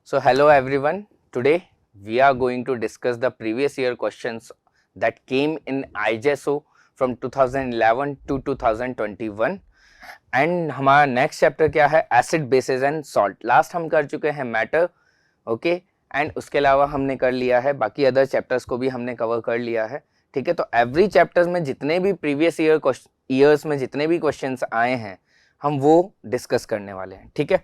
So hello everyone, today we are going to discuss the previous year questions that came in IGESO from 2011 to 2021 and हमारा next chapter क्या है, acid basis and salt. Last हम कर चुके हैं matter, okay, and उसके अलावा हमने कर लिया है बाकी अदर चैप्टर्स को भी हमने कवर कर लिया है, ठीक है। तो एवरी चैप्टर्स में जितने भी प्रीवियस ईयर्स में जितने भी क्वेश्चंस आए हैं हम वो डिस्कस करने वाले हैं, ठीक है।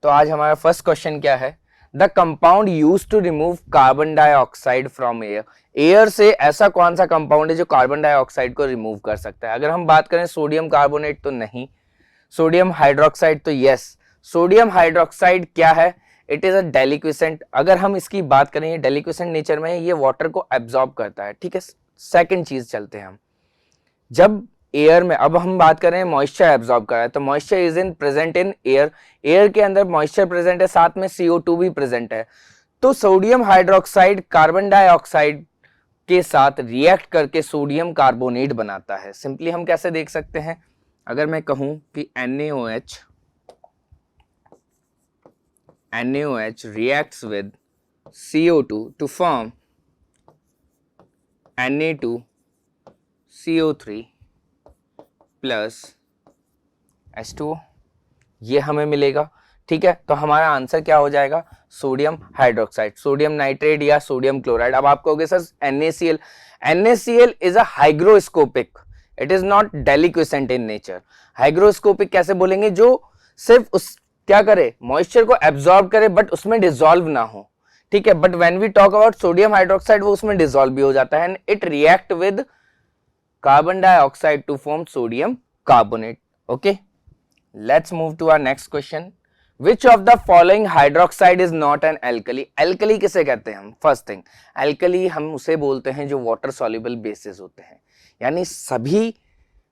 तो आज हमारा फर्स्ट क्वेश्चन क्या है, the compound use to remove carbon dioxide from air. Air से ऐसा कौन सा कंपाउंड है जो कार्बन डाइऑक्साइड को रिमूव कर सकता है। अगर हम बात करें सोडियम कार्बोनेट तो नहीं, सोडियम हाइड्रोक्साइड तो यस। सोडियम हाइड्रोक्साइड क्या है, इट इज अ डेलिक्विसेंट। अगर हम इसकी बात करें ये डेलिक्विसेंट नेचर में है, ये वाटर को एब्जॉर्ब करता है, ठीक है। सेकंड चीज चलते हैं हम, जब एयर में, अब हम बात करें मॉइस्चर एब्जॉर्ब कर रहा है तो moisture is in present in air, air के अंदर मॉइस्चर प्रेजेंट है, साथ में CO2 भी प्रेजेंट है। तो सोडियम हाइड्रोक्साइड कार्बन डाइऑक्साइड के साथ रिएक्ट करके सोडियम कार्बोनेट बनाता है। सिंपली हम कैसे देख सकते हैं, अगर मैं कहूं कि NaOH reacts with CO2 to form Na2CO3 plus H2O, ये हमें मिलेगा, ठीक है। तो हमारा आंसर क्या हो जाएगा, सोडियम हाइड्रोक्साइड, सोडियम नाइट्रेट या सोडियम क्लोराइड। अब आप कहोगे sir NaCl, NaCl is a hygroscopic, it is not deliquescent in nature. Hygroscopic कैसे बोलेंगे, जो सिर्फ उस क्या करे, मॉइस्चर को एब्जॉर्ब करे बट उसमें डिसॉल्व ना हो, ठीक है। But when we talk about sodium hydroxide वो उसमें डिसॉल्व भी हो जाता है and it react with carbon dioxide to form sodium carbonate, okay. Let's move to our next question, which of the following hydroxide is not an alkali. Alkali किसे कहते हैं हम, फर्स्ट थिंग एल्कली हम उसे बोलते हैं जो वाटर सॉल्युबल बेसिस होते हैं, यानी सभी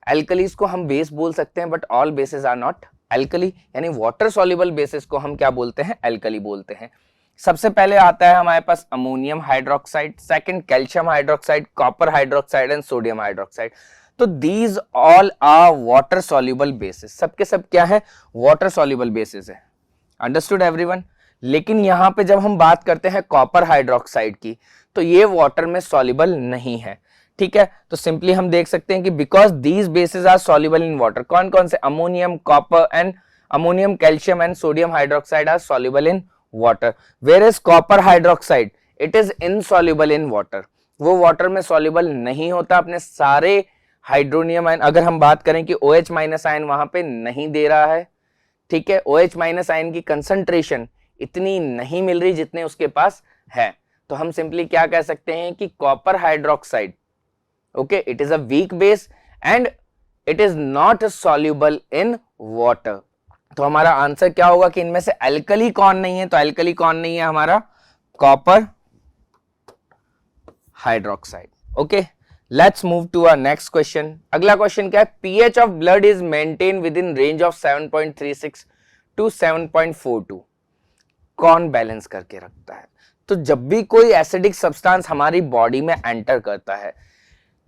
एल्कलीज को हम बेस बोल सकते हैं but all bases are not alkali, यानी वाटर सॉल्युबल बेसिस को हम क्या बोलते हैं, एल्कली बोलते हैं। सबसे पहले आता है हमारे पास ammonium hydroxide, second calcium hydroxide, copper hydroxide and sodium hydroxide. तो these all are water soluble bases, सबके सब क्या है, वाटर सॉल्युबल बेसिस है। Understood everyone. लेकिन यहां पे जब हम बात करते हैं कॉपर हाइड्रोक्साइड की तो ये वाटर में सॉल्युबल नहीं है, ठीक है। तो सिंपली हम देख सकते हैं कि because these bases are soluble in water, कौन कौन से, ammonium, copper and ammonium, calcium and sodium hydroxide are soluble in water, whereas copper hydroxide it is insoluble in water, वो वाटर में सॉल्युबल नहीं होता। अपने सारे हाइड्रोनियम आयन, अगर हम बात करें कि OH माइनस आयन वहां पे नहीं दे रहा है, ठीक है, OH माइनस आयन की कंसंट्रेशन इतनी नहीं मिल रही जितने उसके पास है, तो हम सिंपली क्या कह सकते हैं कि copper hydroxide, okay, it is a weak base and it is not soluble in water. तो हमारा आंसर क्या होगा कि इनमें से एल्कली कौन नहीं है, तो एल्कली कौन नहीं है हमारा, copper hydroxide, okay. Let's move to our next question. अगला क्वेश्चन क्या है, pH of blood is maintain within range of 7.36 to 7.42, कौन बैलेंस करके रखता है। तो जब भी कोई एसिडिक सब्सटेंस हमारी बॉडी में एंटर करता है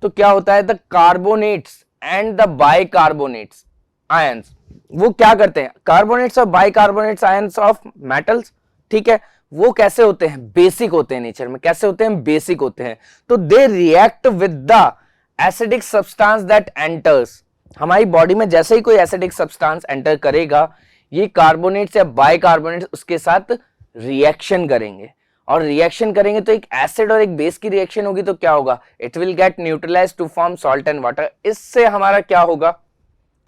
तो क्या होता है, the carbonates and the bicarbonates ions, वो क्या करते हैं, कार्बोनेट्स और बाइकार्बोनेट्स आयंस ऑफ मेटल्स, ठीक है, वो कैसे होते हैं, बेसिक होते हैं नेचर में। कैसे होते हैं, बेसिक होते हैं। तो they react with the acidic substance that enters, हमारी बॉडी में जैसे ही कोई एसिडिक सब्सटेंस एंटर करेगा ये कार्बोनेट्स या बाइकार्बोनेट्स उसके साथ रिएक्शन करेंगे, और रिएक्शन करेंगे तो एक एसिड और एक बेस की रिएक्शन होगी, तो क्या होगा, it will get neutralised to form salt and water. इससे हमारा क्या होगा,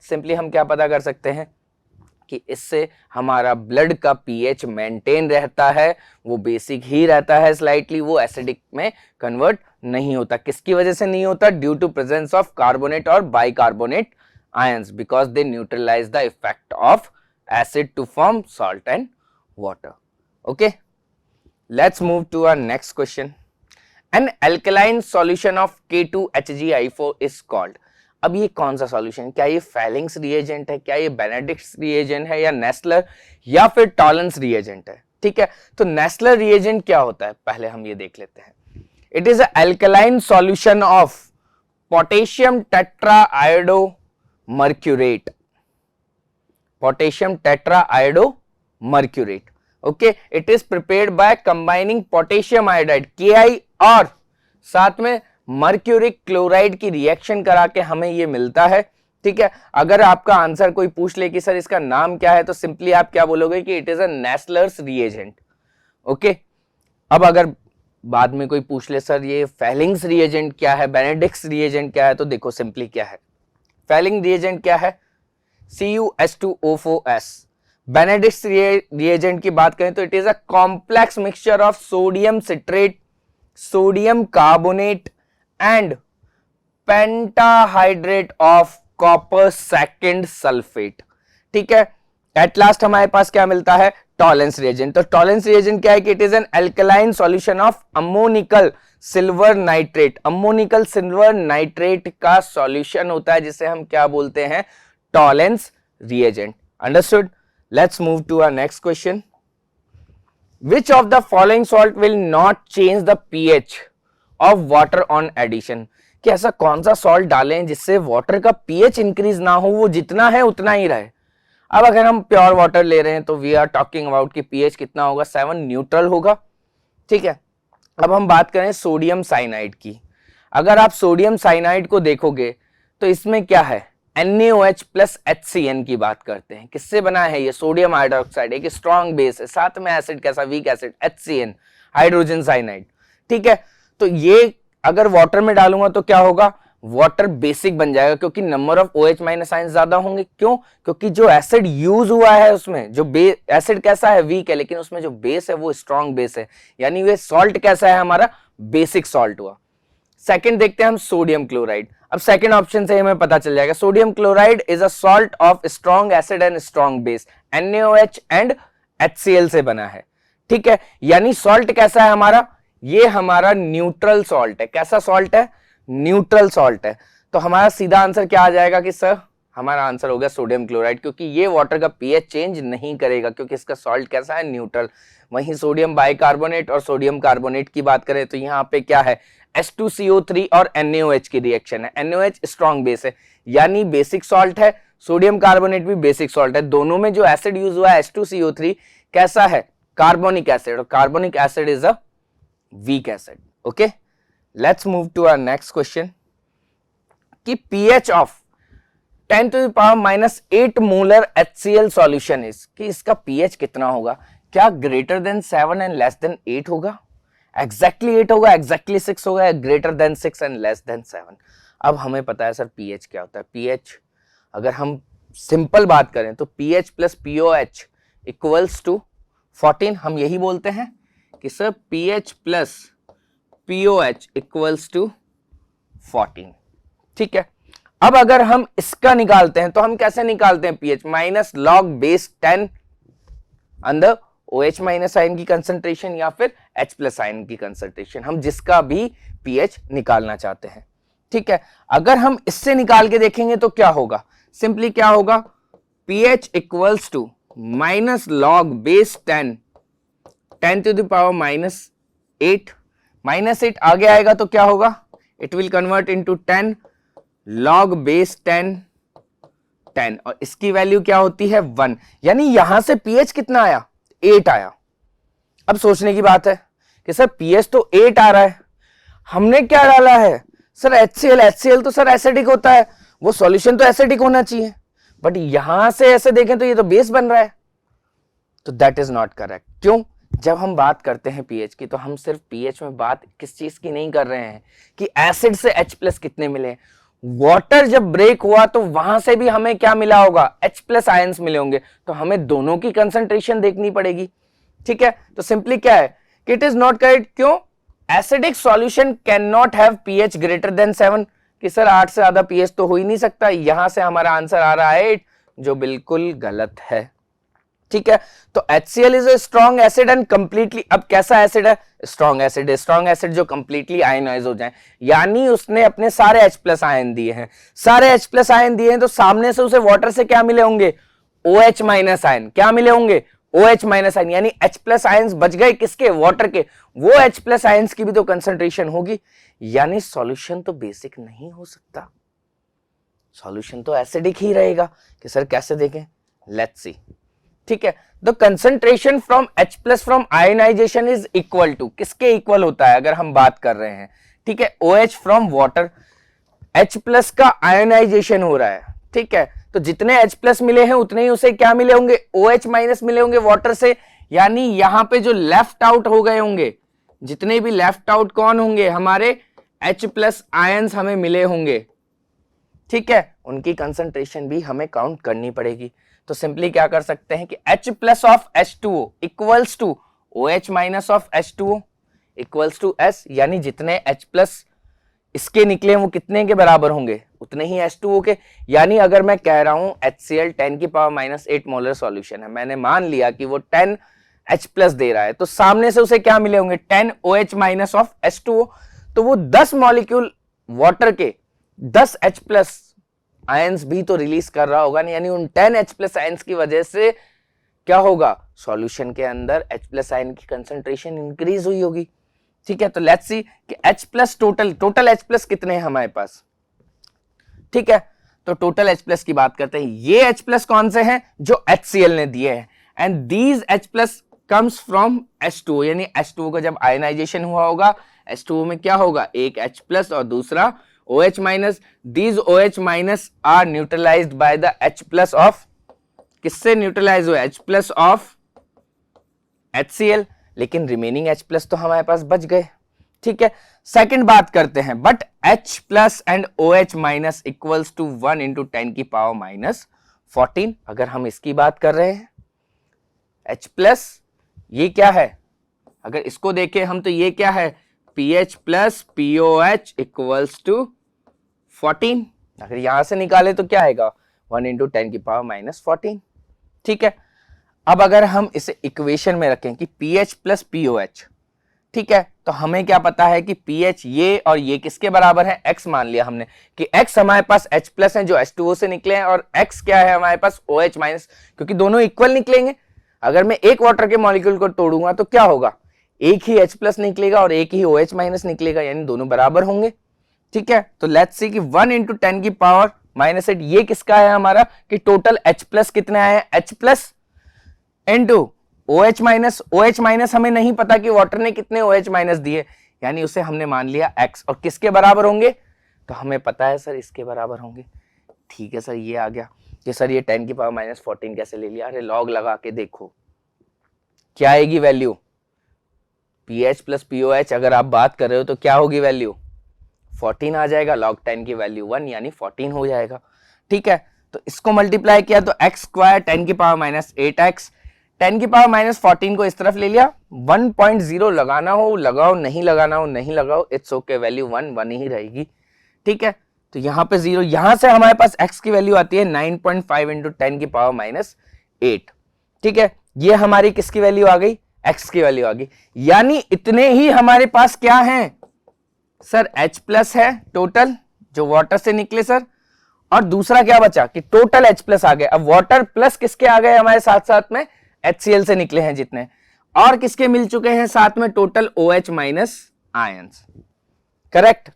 सिंपली हम क्या पता कर सकते हैं कि इससे हमारा ब्लड का पीएच मेंटेन रहता है, वो बेसिक ही रहता है स्लाइटली, वो एसिडिक में कन्वर्ट नहीं होता। किसकी वजह से नहीं होता, due to presence of carbonate और bicarbonate ions, because they neutralise the effect of acid to form salt and water, okay. Let's move to our next question, an alkaline solution of K2HgI4 is called. अब ये कौन सा solution, क्या ये Fehling's reagent है, क्या ये बेनेडिक्ट्स reagent है, या नेस्लर या फिर टॉलेंस रिएजेंट है, ठीक है। तो नेस्लर रिएजेंट क्या होता है, पहले हम ये देख लेते हैं। It is alkaline solution of potassium tetraiodo mercurate, potassium tetraiodo mercurate, okay, it is prepared by combining potassium iodide KI और साथ में मर्क्यूरिक क्लोराइड की रिएक्शन करा के हमें ये मिलता है। ठीक है, अगर आपका आंसर कोई पूछ ले कि सर इसका नाम क्या है, तो सिंपली आप क्या बोलोगे कि it is a Nessler's reagent. Okay, अब अगर बाद में कोई पूछ ले सर ये फेलिंग्स रिएजेंट क्या है, बेनेडिक्ट्स रिएजेंट क्या है, तो देखो सिंपली क्या है, फेलिंग रिएजेंट क्या है, CuH2O4S। बेनेडिक्ट्स रिएजेंट की बात करें तो it is a complex mixture of sodium citrate, sodium carbonate and pentahydrate of copper second sulphate. ठीक है, एट लास्ट हमारे पास क्या मिलता है, टॉलेंस रिएजेंट। तो टॉलेंस रिएजेंट क्या है कि it is an alkaline solution of ammoniacal silver nitrate. Ammoniacal silver nitrate का सॉल्यूशन होता है जिसे हम क्या बोलते हैं, Tollens reagent. Understood? Let's move to our next question. Which of the following salt will not change the pH of water on addition? कि ऐसा कौन सा सॉल्ट डालें जिससे वाटर का pH इंक्रीज ना हो, वो जितना है उतना ही रहे। अब अगर हम प्योर वाटर ले रहे हैं तो वी आर टॉकिंग अबाउट कि pH कितना होगा, 7 न्यूट्रल होगा। ठीक है, अब हम बात करें सोडियम साइनाइड की। अगर आप सोडियम साइनाइड को देखोगे तो इसमें क्या है, NaOH प्लस HCN की बात करते हैं। किससे बना है ये, सोडियम हाइड्रोक्साइड, एक स्ट्रॉन्ग बेस है, साथ में एसिड कैसा, weak acid HCN, hydrogen cyanide. ठीक है, तो ये अगर वाटर में डालूंगा तो क्या होगा, वाटर बेसिक बन जाएगा, क्योंकि number of OH minus ions ज्यादा होंगे। क्यों? क्योंकि जो एसिड यूज हुआ है उसमें जो एसिड कैसा है, वीक है, लेकिन उसमें जो बेस है वो स्ट्रॉन्ग बेस है, यानी वे सॉल्ट कैसा है, हमारा बेसिक सॉल्ट हुआ। सेकंड देखते हैं हम सोडियम क्लोराइड। अब सेकंड ऑप्शन से हमें पता चल जाएगा, sodium chloride is a salt of strong acid and strong base, NaOH and HCl से बना है। ठीक है, यानी सॉल्ट कैसा है हमारा, ये हमारा न्यूट्रल सॉल्ट है। कैसा सॉल्ट है, न्यूट्रल सॉल्ट है। तो हमारा सीधा आंसर क्या आ जाएगा कि सर हमारा आंसर हो गया सोडियम क्लोराइड, क्योंकि ये वाटर का pH चेंज नहीं करेगा, क्योंकि इसका सॉल्ट कैसा है, न्यूट्रल। वहीं सोडियम बाइकार्बोनेट और सोडियम कार्बोनेट की बात करें तो यहाँ पे क्या है, H2CO3 और NaOH की रिएक्शन है। NaOH स्ट्रॉन्ग बेस है, यानी बेसिक सॉल्ट है, सोडियम कार्बोनेट भी बेसिक सॉल्ट है। दोनों में जो एसिड यूज हुआ है H2CO3 कैसा है, कार्बोनिक एसिड, और carbonic acid is a weak acid. Okay, let's move to our next question कि pH of 10⁻⁸ molar HCl solution is, कि इसका pH कितना होगा, क्या greater than 7 and less than 8 होगा, एग्जैक्टली 8 होगा, एग्जैक्टली 6 होगा, या greater than 6 and less than 7। अब हमें पता है सर pH क्या होता है। pH अगर हम सिंपल बात करें तो pH plus POH equals to 14। हम यही बोलते हैं कि sir pH plus POH equals to 14। ठीक है, अब अगर हम इसका निकालते हैं तो हम कैसे निकालते हैं, pH माइनस लॉग बेस 10 अंदर OH माइनस आयन की कंसंट्रेशन या फिर H प्लस आयन की कंसंट्रेशन, हम जिसका भी pH निकालना चाहते हैं। ठीक है, अगर हम इससे निकाल के देखेंगे तो क्या होगा, सिंपली क्या होगा, pH equals to minus log base 10 10⁻⁻8 -8 आगे आएगा तो क्या होगा, it will convert into 10 log base 10 10, और इसकी वैल्यू क्या होती है 1। यानी यहां से pH कितना आया, 8 आया। अब सोचने की बात है कि सर pH तो 8 आ रहा है, हमने क्या डाला है सर HCl। HCl तो सर एसिडिक होता है, वो सॉल्यूशन तो एसिडिक होना चाहिए, बट यहां से ऐसे देखें तो ये तो बेस बन रहा है, तो दैट इज नॉट करेक्ट। क्यों, जब हम बात करते हैं pH की तो हम सिर्फ pH में बात किस चीज की नहीं कर रहे हैं कि एसिड से H प्लस कितने मिले। वाटर जब ब्रेक हुआ तो वहां से भी हमें क्या मिला होगा, H प्लस आयंस मिले होंगे, तो हमें दोनों की कंसंट्रेशन देखनी पड़ेगी। ठीक है, तो सिंपली क्या है कि इट इज नॉट करेक्ट। क्यों, acidic solution can not have pH greater than 7, कि सर 8 से ज्यादा pH तो हो ही नहीं सकता। यहां से हमारा आंसर आ रहा है 8, जो बिल्कुल गलत है। ठीक है, तो HCl is a strong acid and completely, अब कैसा एसिड है, स्ट्रॉन्ग एसिड है। स्ट्रॉन्ग एसिड जो कंप्लीटली आयनाइज हो जाए, यानी उसने अपने सारे H प्लस आयन दिए हैं, सारे H प्लस आयन दिए हैं, तो सामने से उसे वाटर से क्या मिले होंगे, OH माइनस आयन। क्या मिले होंगे, OH माइनस आयन, यानी H प्लस आयंस बच गए किसके, वाटर के, वो H प्लस आयंस की भी तो कंसंट्रेशन होगी, यानी सॉल्यूशन तो बेसिक नहीं हो सकता, सॉल्यूशन तो एसिडिक ही रहेगा। कि सर कैसे देखें, लेट्स सी। ठीक है। The concentration from H plus from ionisation is equal to, किसके इक्वल होता है अगर हम बात कर रहे हैं, ठीक है, OH from water, H plus का आयोनाइजेशन हो रहा है, ठीक है, तो जितने H प्लस मिले हैं उतने ही उसे क्या मिले होंगे, OH माइनस मिले होंगे वाटर से, यानी यहां पे जो लेफ्ट आउट हो गए होंगे, जितने भी लेफ्ट आउट कौन होंगे, हमारे H प्लस आयंस हमें मिले होंगे, ठीक है, उनकी कंसंट्रेशन भी हमें काउंट करनी पड़ेगी। तो सिंपली क्या कर सकते हैं कि H plus of H2O equals to OH minus of H2O equals to S, यानी जितने H प्लस इसके निकले वो कितने के बराबर होंगे, उतने ही H2O के। यानी अगर मैं कह रहा हूं HCl 10 की पावर माइनस 8 मोलर सॉल्यूशन है, मैंने मान लिया कि वो 10 H प्लस दे रहा है, तो सामने से उसे क्या मिले होंगे 10 OH माइनस ऑफ H2O, तो वो 10 मॉलिक्यूल वाटर के 10 H प्लस आयंस भी तो रिलीज कर रहा होगा नहीं, यानी उन 10 H प्लस आयंस की वजह से क्या होगा, सॉल्यूशन के अंदर H प्लस आयन की कंसंट्रेशन इंक्रीज हुई होगी, ठीक है। तो लेट्स सी कि H plus total H plus कितने हैं हमारे पास, ठीक है, तो टोटल H प्लस की बात करते हैं। ये H प्लस कौन से हैं, जो HCl ने दिए हैं, and these H plus comes from H2O, यानी H2O का जब आयनाइजेशन हुआ होगा, H2O में क्या होगा, एक H प्लस और दूसरा OH minus, these OH minus are neutralised by the H plus of, किससे न्यूट्रलाइज हुआ, H प्लस ऑफ HCl, लेकिन रिमेनिंग H प्लस तो हमारे पास बच गए, ठीक है। सेकंड बात करते हैं, but H plus and OH minus equals to 1 into 10 की पावर माइनस 14, अगर हम इसकी बात कर रहे हैं, H प्लस ये क्या है, अगर इसको देखें हम तो ये क्या है, PH plus POH equals to 14, अगर यहां से निकाले तो क्या आएगा 1 इंटू 10 की पावर माइनस 14, ठीक है। अब अगर हम इसे इक्वेशन में रखें कि PH प्लस POH, ठीक है, तो हमें क्या पता है कि PH ये और ये किसके बराबर है, X मान लिया हमने कि X हमारे पास H प्लस है जो H2O से निकले हैं, और X क्या है हमारे पास OH माइनस, क्योंकि दोनों इक्वल निकलेंगे। अगर मैं एक वाटर के मॉलिक्यूल को तोड़ूंगा तो क्या होगा, एक ही H प्लस निकलेगा और एक ही OH माइनस निकलेगा, यानी दोनों बराबर होंगे, ठीक है। तो लेट्स सी कि 1 इंटू 10 की पावर माइनस 8 ये किसका है हमारा, कि टोटल H प्लस कितने आए, H plus into OH minus, OH minus हमें नहीं पता कि वाटर ने कितने OH माइनस दिए, यानी उसे हमने मान लिया X, और किसके बराबर होंगे, तो हमें पता है सर इसके बराबर होंगे, ठीक है सर। ये आ गया कि सर ये 10 की पावर माइनस 14 कैसे ले लिया, अरे लॉग लगा के देखो क्या आएगी वैल्यू, PH प्लस POH अगर आप बात कर रहे हो तो क्या होगी वैल्यू 14 आ जाएगा, लॉग 10 की वैल्यू 1 यानी 14 हो जाएगा, ठीक है। तो इसको मल्टीप्लाई किया तो x स्क्वायर 10 की पावर माइनस 8x, 10 की पावर माइनस 14 को इस तरफ ले लिया, 1.0 लगाना हो लगाओ, नहीं लगाना हो नहीं लगाओ, इट्स ओके, वैल्यू 1 ही रहेगी, ठीक है। तो यहां पे 0, यहां से हमारे पास x की वैल्यू आती है 9.5 इंटू 10 की पावर माइनस 8, ठीक है। ये हमारी किसकी वैल्यू आ गई, x की वैल्यू आ गई, यानी इतने ही हमारे पास क्या है सर, H प्लस है टोटल जो वाटर से निकले सर, और दूसरा क्या बचा कि टोटल H प्लस आ गए। अब वाटर प्लस किसके आ गए हमारे साथ साथ में, HCl से निकले हैं जितने, और किसके मिल चुके हैं साथ में, total OH minus ions, correct.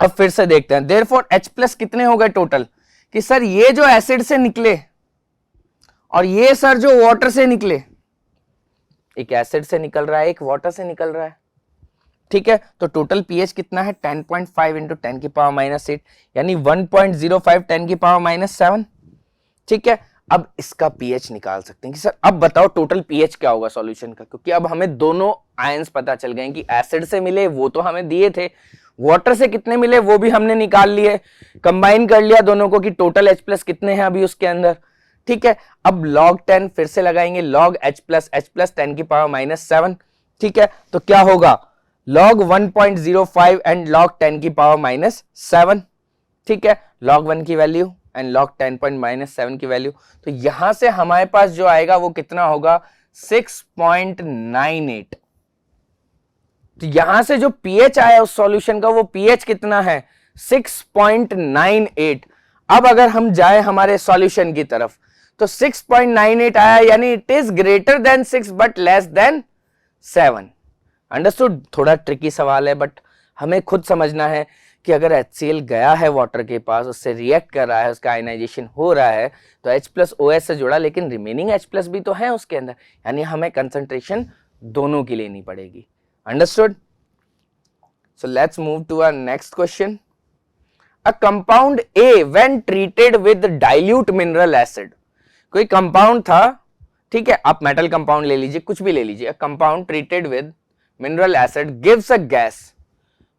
अब फिर से देखते हैं, देयरफॉर H प्लस कितने हो गए टोटल, कि सर ये जो एसिड से निकले और ये सर जो वाटर से निकले, एक एसिड से निकल रहा है एक वाटर से निकल रहा है, ठीक है। तो टोटल पीएच कितना है 10.5 इंटू 10 की पावर माइनस 8, यानी 1.05 10 की पावर माइनस 7, ठीक है। अब इसका पीएच निकाल सकते हैं कि सर अब बताओ टोटल पीएच क्या होगा सॉल्यूशन का, क्योंकि अब हमें दोनों आयंस पता चल गए कि एसिड से मिले वो तो हमें दिए थे, वाटर से कितने मिले वो भी हमने निकाल लिए, कंबाइन कर लिया दोनों को कि टोटल H प्लस कितने हैं अभी उसके अंदर, ठीक है। अब log 10 फिर से लगाएंगे, log H प्लस 10 की पावर माइनस 7, ठीक है। तो क्या होगा log 1.05 एंड log 10 की पावर माइनस 7, ठीक है, log 1 की वैल्यू एंड log 10.7 की वैल्यू। तो यहां से हमारे पास जो आएगा वो कितना होगा 6.98। तो यहां से जो पीएच आया उस सॉल्यूशन का वो पीएच कितना है 6.98। अब अगर हम जाए हमारे सॉल्यूशन की तरफ तो 6.98 आया, यानी it is greater than 6 but less than 7। Understood. थोड़ा ट्रिकी सवाल है बट हमें खुद समझना है कि अगर HCl गया है वाटर के पास, उससे रिएक्ट कर रहा है, उसका आयनाइजेशन हो रहा है, तो H+OS से जुड़ा, लेकिन रिमेनिंग H+ भी तो है उसके अंदर, यानी हमें कंसंट्रेशन दोनों की लेनी पड़ेगी। Understood? So let's move to our next question. A compound A when treated with dilute mineral acid, कोई कंपाउंड था, ठीक है, आप मेटल कंपाउंड ले लीजिए, कुछ भी ले लीजिए, compound treated with mineral acid gives a gas,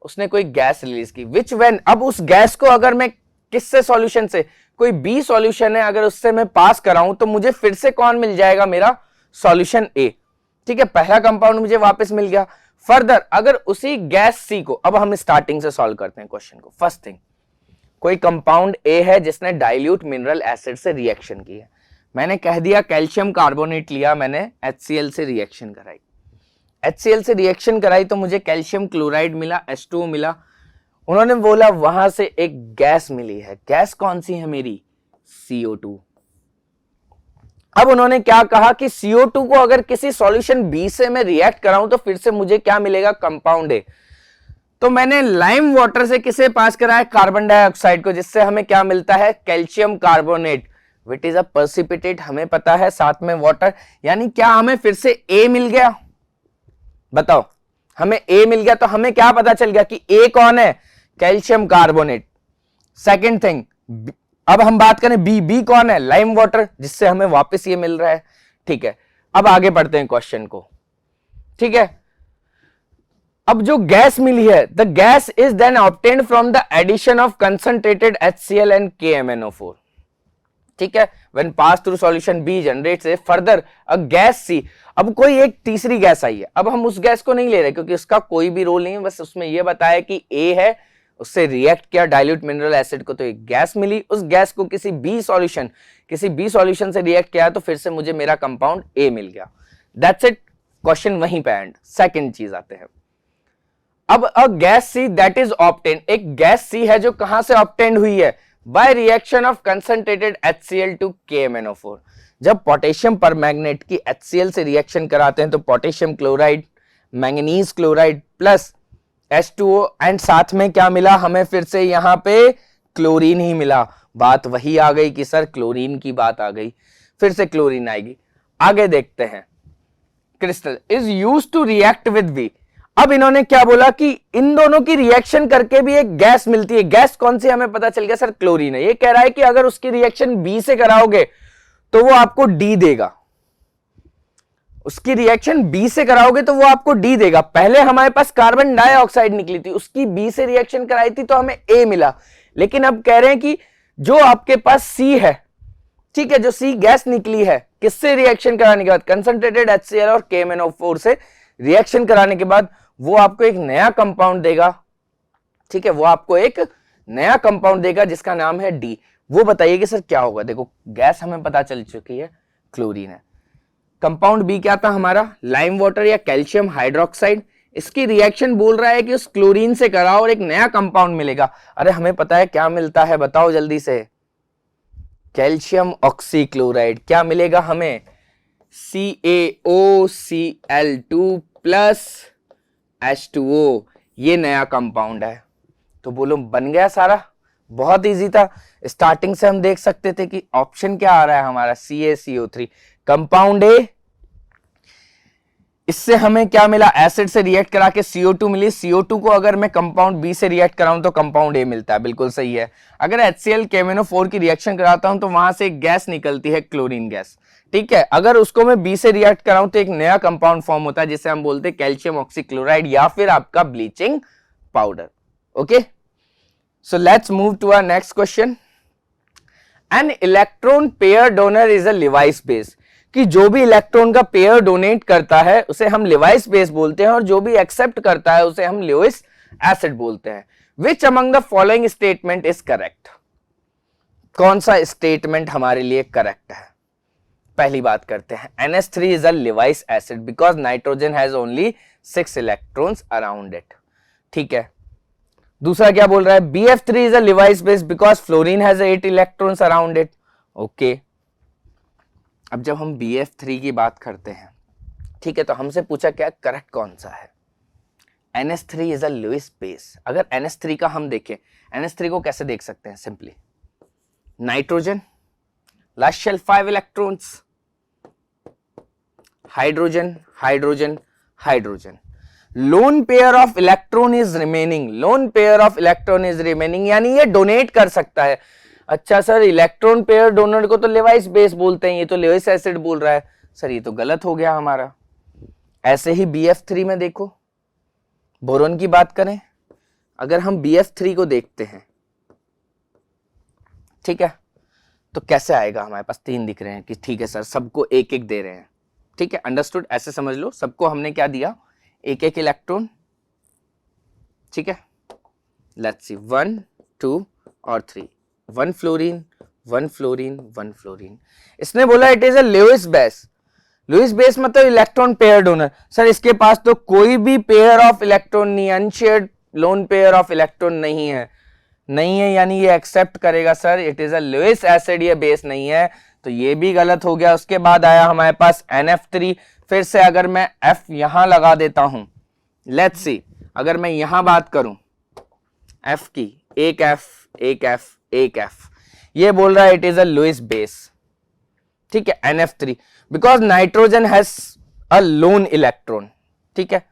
उसने कोई गैस रिलीज की, विच व्हेन, अब उस गैस को अगर मैं किससे सॉल्यूशन से, कोई बी सॉल्यूशन है, अगर उससे मैं पास कराऊं तो मुझे फिर से कौन मिल जाएगा, मेरा सॉल्यूशन ए, ठीक है, पहला कंपाउंड मुझे वापस मिल गया। फर्दर अगर उसी गैस सी को, अब हम स्टार्टिंग से सॉल्व करते हैं क्वेश्चन को। फर्स्ट थिंग, कोई कंपाउंड ए है जिसने डाइल्यूट मिनरल एसिड से रिएक्शन की है, मैंने कह दिया कैल्शियम कार्बोनेट लिया, मैंने HCl से रिएक्शन कराई, HCl से रिएक्शन कराई तो मुझे कैल्शियम क्लोराइड मिला, H2O मिला, उन्होंने बोला वहां से एक गैस मिली है, गैस कौन सी है मेरी, CO2। अब उन्होंने क्या कहा कि CO2 को अगर किसी सॉल्यूशन B से मैं रिएक्ट कराऊं तो फिर से मुझे क्या मिलेगा, कंपाउंड ए। तो मैंने लाइम वाटर से किसे पास कराया, कार्बन डाइऑक्साइड को, जिससे हमें क्या मिलता है, calcium carbonate, which is a precipitate, हमें पता है, साथ में वाटर, यानी क्या हमें फिर से ए मिल गया, बताओ, हमें ए मिल गया, तो हमें क्या पता चल गया कि ए कौन है, कैल्शियम कार्बोनेट। सेकेंड थिंग, अब हम बात करें बी कौन है, लाइम वाटर, जिससे हमें वापस ये मिल रहा है, ठीक है। अब आगे बढ़ते हैं क्वेश्चन को, ठीक है। अब जो गैस मिली है, the gas is then obtained from the addition of concentrated HCl and KMnO4, ठीक है, when pass through solution B generates a further uh gas C। अब कोई एक तीसरी गैस आई है, अब हम उस गैस को नहीं ले रहे क्योंकि उसका कोई भी रोल नहीं है, बस उसमें यह बताया कि A है, उससे रिएक्ट किया डाइल्यूट मिनरल एसिड को, तो एक गैस मिली, उस गैस को किसी बी सॉल्यूशन से रिएक्ट किया तो फिर से मुझे मेरा कंपाउंड ए मिल गया। दैट्स इट, क्वेश्चन वहीं पे एंड। सेकंड चीज आते हैं, अब a gas C that is obtain, एक गैस सी है जो कहां से ऑब्टेन हुई है, by reaction of concentrated HCl to KMnO4। जब पोटेशियम परमैंगनेट की HCl से रिएक्शन कराते हैं तो potassium chloride, manganese chloride plus H2O, and साथ में क्या मिला हमें, फिर से यहां पे क्लोरीन ही मिला। बात वही आ गई कि सर क्लोरीन की बात आ गई, फिर से क्लोरीन आएगी। आगे देखते हैं, crystal is used to react with B. अब इन्होंने क्या बोला कि इन दोनों की रिएक्शन करके भी एक गैस मिलती है, गैस कौन सी हमें पता चल गया, सर क्लोरीन है। ये कह रहा है कि अगर उसकी रिएक्शन बी से कराओगे तो वो आपको डी देगा, उसकी रिएक्शन बी से कराओगे तो वो आपको डी देगा। पहले हमारे पास कार्बन डाइऑक्साइड निकली थी, उसकी बी से रिएक्शन कराई थी तो हमें ए मिला, लेकिन अब कह रहे हैं कि जो आपके पास सी है, ठीक है, जो सी गैस निकली है, किससे रिएक्शन कराने के बाद, कंसंट्रेटेड HCl और KMnO4 से रिएक्शन कराने के बाद वो आपको एक नया कंपाउंड देगा, ठीक है, वो आपको एक नया कंपाउंड देगा जिसका नाम है डी। वो बताइए कि सर क्या होगा। देखो गैस हमें पता चल चुकी है, क्लोरीन है, कंपाउंड बी क्या था हमारा, लाइम वाटर या कैल्शियम हाइड्रोक्साइड। इसकी रिएक्शन बोल रहा है कि उस क्लोरीन से कराओ और एक नया कंपाउंड मिलेगा। अरे हमें पता है क्या मिलता है, बताओ जल्दी से, कैल्शियम ऑक्सीक्लोराइड। क्या मिलेगा हमें, CaOCl2 प्लस H2O, ये नया कंपाउंड है। तो बोलो बन गया सारा, बहुत इजी था। स्टार्टिंग से हम देख सकते थे कि ऑप्शन क्या आ रहा है हमारा, CaCO3, कंपाउंड ए। इससे हमें क्या मिला, एसिड से रिएक्ट करा के CO2 मिली, CO2 को अगर मैं कंपाउंड बी से रिएक्ट कराऊं तो कंपाउंड ए मिलता है, बिल्कुल सही है। अगर HCl KMnO4 की रिएक्शन कराता हूं तो वहां से एक गैस निकलती है, क्लोरीन गैस, ठीक है। अगर उसको मैं बी से रिएक्ट कराऊं तो एक नया कंपाउंड फॉर्म होता है जिसे हम बोलते हैं कैल्शियम ऑक्सीक्लोराइड या फिर आपका bleaching powder. Okay, so let's move to our next question. An electron pair donor is a Lewis base, कि जो भी इलेक्ट्रॉन का पेयर डोनेट करता है उसे हम लिवाइस बेस बोलते हैं, और जो भी एक्सेप्ट करता है उसे हम लिविस एसिड बोलते हैं। Which among the following statement is correct, कौन सा स्टेटमेंट हमारे लिए करेक्ट है। पहली बात करते हैं, NH3 is a Levi's acid because nitrogen has only 6 electrons around it, ठीक है। दूसरा क्या बोल रहा है, BF3 is a Lewis base because fluorine has 8 electrons around it, okay. अब जब हम BF3 की बात करते हैं, ठीक है, तो हमसे पूछा क्या करेक्ट कौन सा है, NH3 is a Lewis base. अगर NH3 का हम देखें, NH3 को कैसे देख सकते हैं? Simply nitrogen, last shell 5 electrons, hydrogen, hydrogen, hydrogen, lone pair of electron is remaining, lone pair of electron is remaining, यानी ये डोनेट कर सकता है। अच्छा सर, इलेक्ट्रॉन पेयर डोनर को तो लेवाइस बेस बोलते हैं, ये तो लेविस एसिड बोल रहा है। सर ये तो गलत हो गया हमारा। ऐसे ही BF3 में देखो, बोरोन की बात करें, अगर हम BF3 को देखते हैं, ठीक है, तो कैसे आएगा? हमारे पास 3 दिख रहे हैं कि ठीक है सर, सबको एक एक दे रहे हैं, ठीक है, अंडरस्टूड। ऐसे समझ लो, सबको हमने क्या दिया? एक एक इलेक्ट्रॉन, ठीक है। लेट्स सी 1 2 और 3, 1 फ्लोरीन 1 फ्लोरीन 1 फ्लोरीन। इसने बोला it is a Lewis base. Lewis base मतलब इलेक्ट्रॉन पेयर डोनर। सर इसके पास तो कोई भी पेयर ऑफ इलेक्ट्रॉन नहीं, unshared lone pair of electron नहीं है, नहीं है, यानी ये एक्सेप्ट करेगा sir it is a Lewis acid, ये बेस नहीं है, तो ये भी गलत हो गया। उसके बाद आया हमारे पास NF3। फिर से अगर मैं F यहां लगा देता हूं, लेट्स सी, अगर मैं यहां बात करूं F की, एक F एक F एक F, ये बोल रहा है it is a Lewis base, ठीक है, NF3, because nitrogen has a lone electron, ठीक है।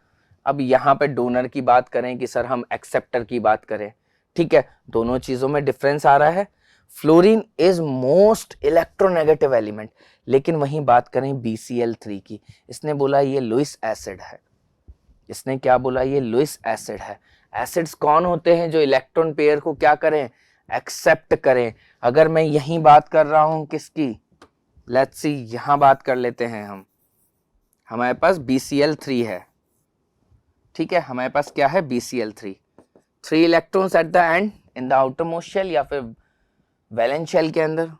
अब यहां पे डोनर की बात करें कि सर हम एक्सेप्टर की बात करें, ठीक है, दोनों चीजों में डिफरेंस आ रहा है। Fluorine is most electronegative element, लेकिन वहीं बात करें BCl3 की, इसने बोला ये लुईस एसिड है। इसने क्या बोला? ये लुईस एसिड है। एसिड्स कौन होते हैं? जो इलेक्ट्रॉन पेयर को क्या करें? एक्सेप्ट करें। अगर मैं यहीं बात कर रहा हूं किसकी, लेट्स सी यहां बात कर लेते हैं हम, हमारे पास BCl3 है, ठीक है, हमारे पास क्या है? BCl3, 3 electrons at the end in the outermost shell या फिर वैलेंस शेल के अंदर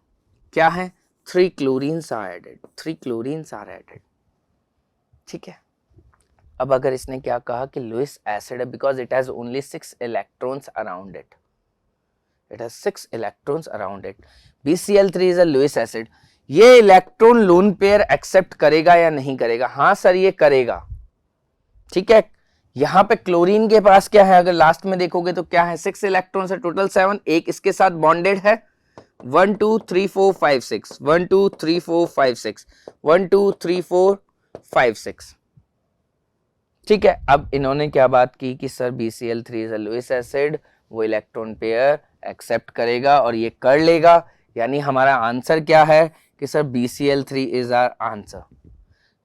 क्या है? 3 chlorines are added, 3 chlorines are added, ठीक है। अब अगर इसने क्या कहा कि लुईस एसिड है because it has only 6 electrons around it, it has 6 electrons around it, BCl3 is a Lewis acid. ये इलेक्ट्रॉन लोन पेयर एक्सेप्ट करेगा या नहीं करेगा? हाँ सर ये करेगा, ठीक है। यहां पे क्लोरीन के पास क्या है? अगर लास्ट में देखोगे तो क्या है? 6 इलेक्ट्रॉन है, टोटल 7, एक इसके साथ बॉन्डेड है, 1 2 3 4 5 6, 1 2 3 4 5 6, 1 2 3 4 5 6, ठीक है। अब इन्होंने क्या बात की कि sir BCl3 is a Lewis acid, वो इलेक्ट्रॉन पेयर एक्सेप्ट करेगा और ये कर लेगा, यानी हमारा आंसर क्या है कि sir BCl3 is our answer.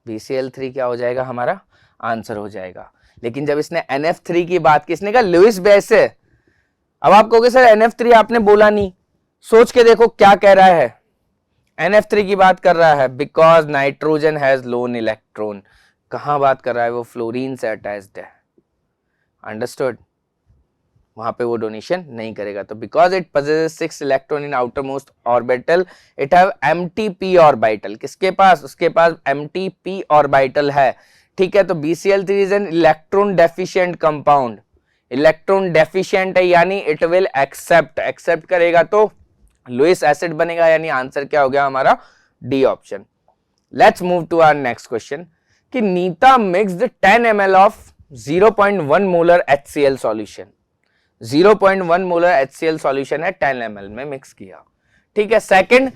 BCl3 क्या हो जाएगा? हमारा आंसर हो जाएगा। लेकिन जब इसने NF3 की बात की, इसने कहा लुईस बेस है। अब आप कहोगे सर NF3 आपने बोला नहीं, सोच के देखो क्या कह रहा है। NF3 की बात कर रहा है because nitrogen has loan electron. कहां बात कर रहा है? वो फ्लोरीन से अटैच्ड है, अंडरस्टूड। वहां पे वो डोनेशन नहीं करेगा। तो because it possesses 6 electron in outer most orbital, it have empty p orbital. किसके पास? उसके पास एम्प्टी p ऑर्बिटल है, ठीक है। तो BCl3 is an electron deficient compound, electron deficient है, यानी इट विल एक्सेप्ट करेगा तो लुईस एसिड बनेगा, यानी आंसर क्या हो गया हमारा? D option. Let's move to our next question कि Neeta mixed 10 ml of 0.1 molar HCl solution, 0.1 molar HCl solution है, 10 ml में मिक्स किया, ठीक है। सेकंड,